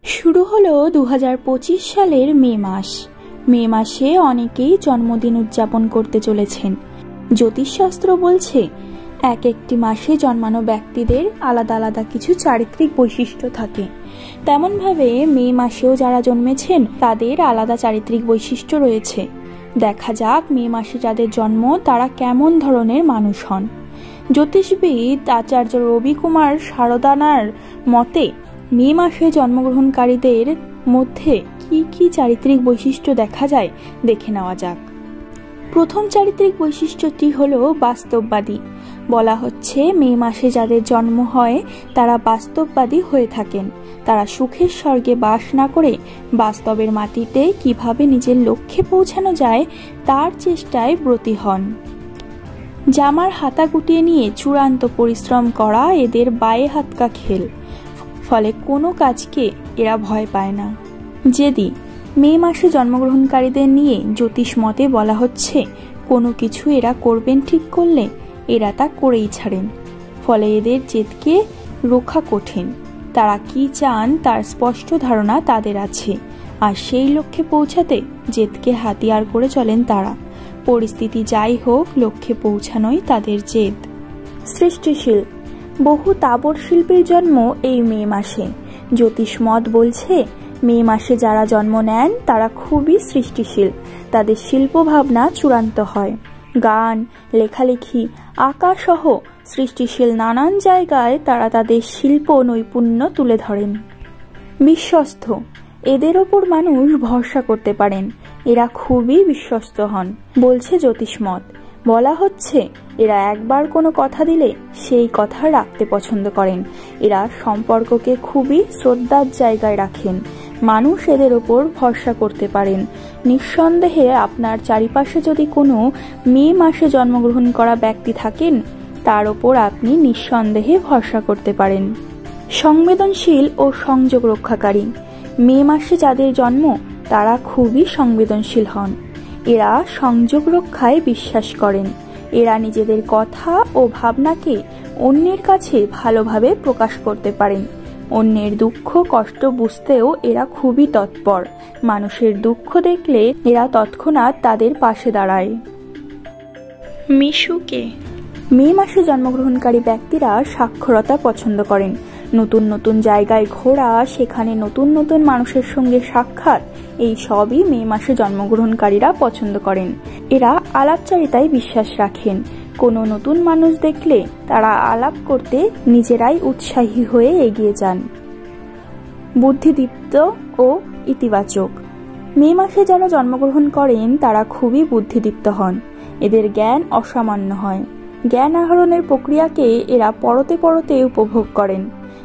শুরু হলো 2025 সালের মে মাস। মে মাসে অনেকেই জন্মদিন উদযাপন করতে চলেছেন। জ্যোতিষশাস্ত্র বলছে এক একটি মাসে জন্মানো ব্যক্তিদের আলাদা আলাদা কিছু চারিত্রিক বৈশিষ্ট্য থাকে। তেমনভাবে মে মাসেও যারা জন্মেছেন তাদের আলাদা চারিত্রিক বৈশিষ্ট্য রয়েছে। দেখা যাক মে মাসে যাদের জন্ম তারা কেমন ধরনের মানুষ হন। জ্যোতিষবিদ আচার্য রবি কুমার সারদানার মতে মে মাসে জন্মগ্রহণকারীদের মধ্যে কি কি চারিত্রিক বৈশিষ্ট্য দেখা যায় দেখে নেওয়া যাক। প্রথম চারিত্রিক বৈশিষ্ট্যটি হলো বাস্তববাদী। বলা হচ্ছে মে মাসে যাদের জন্ম হয় তারা বাস্তববাদী হয়ে থাকেন। তারা সুখের স্বর্গে বাস না করে বাস্তবের মাটিতে কিভাবে নিজের লক্ষ্যে পৌঁছানো যায় তার চেষ্টায় ব্রতী হন। জামার হাতা গুটিয়ে নিয়ে চূড়ান্ত পরিশ্রম করা এদের বায়ে হাতকা খেল, ফলে কোনো কাজকে এরা ভয় পায় না। জেদি মে মাসে জন্মগ্রহণকারীদের নিয়ে জ্যোতিষ মতে বলা হচ্ছে কোনো কিছু এরা করবেন ঠিক করলে এরা তা করেই ছাড়েন, ফলে এদের জেদকে রক্ষা কঠিন। তারা কি চান তার স্পষ্ট ধারণা তাদের আছে, আর সেই লক্ষ্যে পৌঁছাতে জেদকে হাতিয়ার করে চলেন তারা। পরিস্থিতি যাই হোক লক্ষ্যে পৌঁছানোই তাদের জেদ। সৃষ্টিশীল বহু তাবড় শিল্পীর জন্ম এই মে মাসে। জ্যোতিষ মত বলছে মে মাসে যারা জন্ম নেন তারা খুবই সৃষ্টিশীল। তাদের শিল্প ভাবনা চূড়ান্ত হয়। গান, লেখালেখি, আঁকা সহ সৃষ্টিশীল নানান জায়গায় তারা তাদের শিল্প নৈপুণ্য তুলে ধরেন। বিশ্বস্ত এদের ওপর মানুষ ভরসা করতে পারেন। এরা খুবই বিশ্বস্ত হন বলছে জ্যোতিষমত। বলা হচ্ছে এরা একবার কোনো কথা দিলে সেই কথা রাখতে পছন্দ করেন। এরা সম্পর্ককে খুবই শ্রদ্ধার জায়গায় রাখেন। মানুষ এদের ওপর ভরসা করতে পারেন। নিঃসন্দেহে আপনার চারিপাশে যদি কোনো মে মাসে জন্মগ্রহণ করা ব্যক্তি থাকেন তার ওপর আপনি নিঃসন্দেহে ভরসা করতে পারেন। সংবেদনশীল ও সংযোগ রক্ষাকারী মে মাসে যাদের জন্ম তারা খুবই সংবেদনশীল হন। এরা সংযোগ রক্ষায় বিশ্বাস করেন। এরা নিজেদের কথা ও ভাবনাকে অন্যের কাছে ভালোভাবে প্রকাশ করতে পারেন। অন্যের দুঃখ কষ্ট বুঝতেও এরা খুবই তৎপর। মানুষের দুঃখ দেখলে এরা তৎক্ষণাৎ তাদের পাশে দাঁড়ায়। মিশুকে মে মাসে জন্মগ্রহণকারী ব্যক্তিরা সাক্ষরতা পছন্দ করেন। নতুন নতুন জায়গায় ঘোরা, সেখানে নতুন নতুন মানুষের সঙ্গে সাক্ষাৎ, এই সবই মে মাসে জন্মগ্রহণকারীরা পছন্দ করেন। এরা আলাপচারিতায় বিশ্বাস রাখেন। কোনো নতুন মানুষ দেখলে তারা আলাপ করতে নিজেরাই উৎসাহী হয়ে এগিয়ে যান। বুদ্ধিদীপ্ত ও ইতিবাচক মে মাসে যারা জন্মগ্রহণ করেন তারা খুবই বুদ্ধিদীপ্ত হন। এদের জ্ঞান অসামান্য হয়। জ্ঞান আহরণের প্রক্রিয়াকে এরা পরতে পরতে উপভোগ করেন।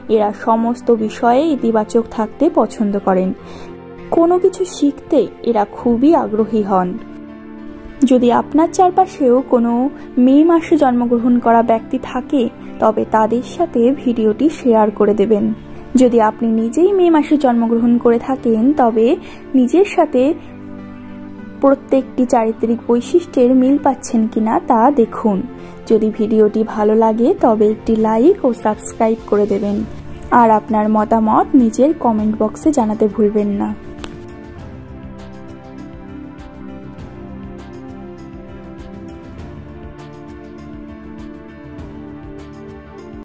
এরা সমস্ত বিষয়ে ইতিবাচক থাকতে পছন্দ করেন। কোনো কিছু শিখতে এরা খুবই আগ্রহী হন। যদি আপনার চারপাশেও কোনো মে মাসে জন্মগ্রহণ করা ব্যক্তি থাকে তবে তাদের সাথে ভিডিওটি শেয়ার করে দেবেন। যদি আপনি নিজেই মে মাসে জন্মগ্রহণ করে থাকেন তবে নিজের সাথে প্রত্যেকটি চারিত্রিক বৈশিষ্ট্যের মিল পাচ্ছেন কিনা তা দেখুন। যদি ভিডিওটি ভালো লাগে তবে একটি লাইক ও সাবস্ক্রাইব করে দেবেন। আর আপনার মতামত নিজের কমেন্ট বক্সে জানাতে ভুলবেন না।